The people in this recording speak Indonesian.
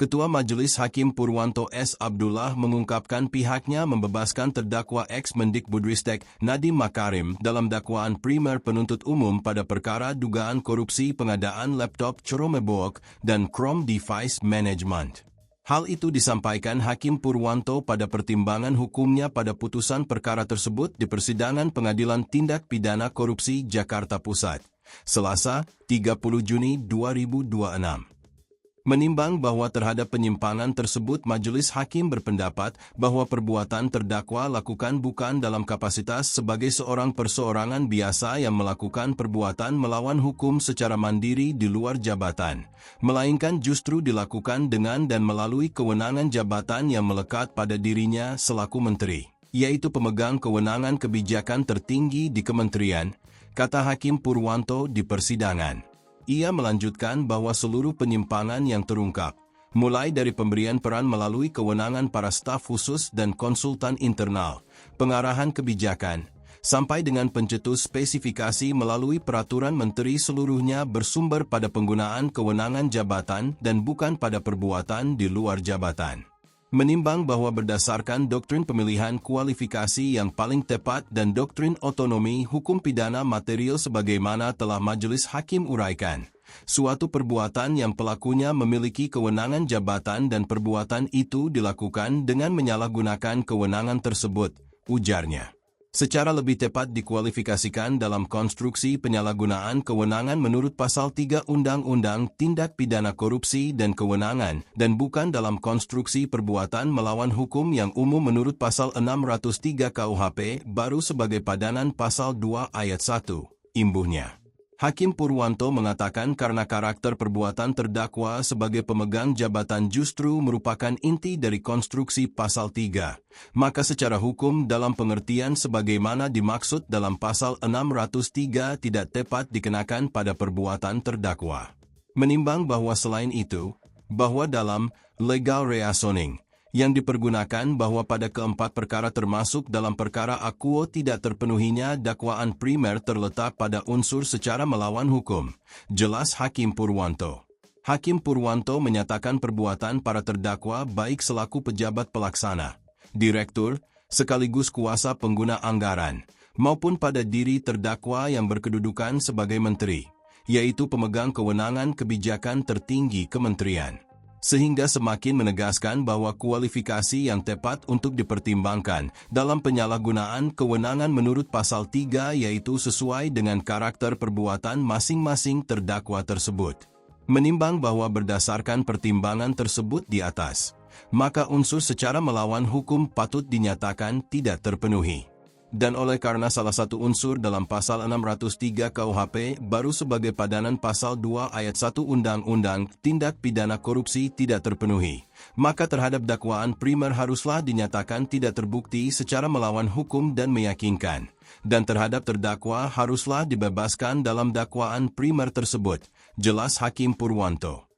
Ketua Majelis Hakim Purwanto S. Abdullah mengungkapkan pihaknya membebaskan terdakwa ex-Mendikbudristek Nadiem Makarim dalam dakwaan primer penuntut umum pada perkara dugaan korupsi pengadaan laptop Chromebook dan Chrome Device Management. Hal itu disampaikan Hakim Purwanto pada pertimbangan hukumnya pada putusan perkara tersebut di Persidangan Pengadilan Tindak Pidana Korupsi Jakarta Pusat, Selasa, 30 Juni 2026. Menimbang bahwa terhadap penyimpangan tersebut majelis hakim berpendapat bahwa perbuatan terdakwa lakukan bukan dalam kapasitas sebagai seorang perseorangan biasa yang melakukan perbuatan melawan hukum secara mandiri di luar jabatan, melainkan justru dilakukan dengan dan melalui kewenangan jabatan yang melekat pada dirinya selaku menteri, yaitu pemegang kewenangan kebijakan tertinggi di kementerian, kata Hakim Purwanto di persidangan. Ia melanjutkan bahwa seluruh penyimpangan yang terungkap, mulai dari pemberian peran melalui kewenangan para staf khusus dan konsultan internal, pengarahan kebijakan, sampai dengan pencetus spesifikasi melalui peraturan menteri seluruhnya bersumber pada penggunaan kewenangan jabatan dan bukan pada perbuatan di luar jabatan. Menimbang bahwa berdasarkan doktrin pemilihan kualifikasi yang paling tepat dan doktrin otonomi hukum pidana material sebagaimana telah majelis hakim uraikan, suatu perbuatan yang pelakunya memiliki kewenangan jabatan dan perbuatan itu dilakukan dengan menyalahgunakan kewenangan tersebut, ujarnya. Secara lebih tepat dikualifikasikan dalam konstruksi penyalahgunaan kewenangan menurut Pasal 3 Undang-Undang Tindak Pidana Korupsi dan Kewenangan, dan bukan dalam konstruksi perbuatan melawan hukum yang umum menurut Pasal 603 KUHP baru sebagai padanan Pasal 2 Ayat 1, imbuhnya. Hakim Purwanto mengatakan karena karakter perbuatan terdakwa sebagai pemegang jabatan justru merupakan inti dari konstruksi Pasal 3, maka secara hukum dalam pengertian sebagaimana dimaksud dalam Pasal 603 tidak tepat dikenakan pada perbuatan terdakwa. Menimbang bahwa selain itu, bahwa dalam legal reasoning yang dipergunakan bahwa pada keempat perkara termasuk dalam perkara akuo tidak terpenuhinya dakwaan primer terletak pada unsur secara melawan hukum, jelas Hakim Purwanto. Hakim Purwanto menyatakan perbuatan para terdakwa baik selaku pejabat pelaksana, direktur, sekaligus kuasa pengguna anggaran, maupun pada diri terdakwa yang berkedudukan sebagai menteri, yaitu pemegang kewenangan kebijakan tertinggi kementerian. Sehingga semakin menegaskan bahwa kualifikasi yang tepat untuk dipertimbangkan dalam penyalahgunaan kewenangan menurut Pasal 3 yaitu sesuai dengan karakter perbuatan masing-masing terdakwa tersebut. Menimbang bahwa berdasarkan pertimbangan tersebut di atas, maka unsur secara melawan hukum patut dinyatakan tidak terpenuhi. Dan oleh karena salah satu unsur dalam Pasal 603 KUHP baru sebagai padanan Pasal 2 Ayat 1 Undang-Undang Tindak Pidana Korupsi tidak terpenuhi, maka terhadap dakwaan primer haruslah dinyatakan tidak terbukti secara melawan hukum dan meyakinkan, dan terhadap terdakwa haruslah dibebaskan dalam dakwaan primer tersebut, jelas Hakim Purwanto.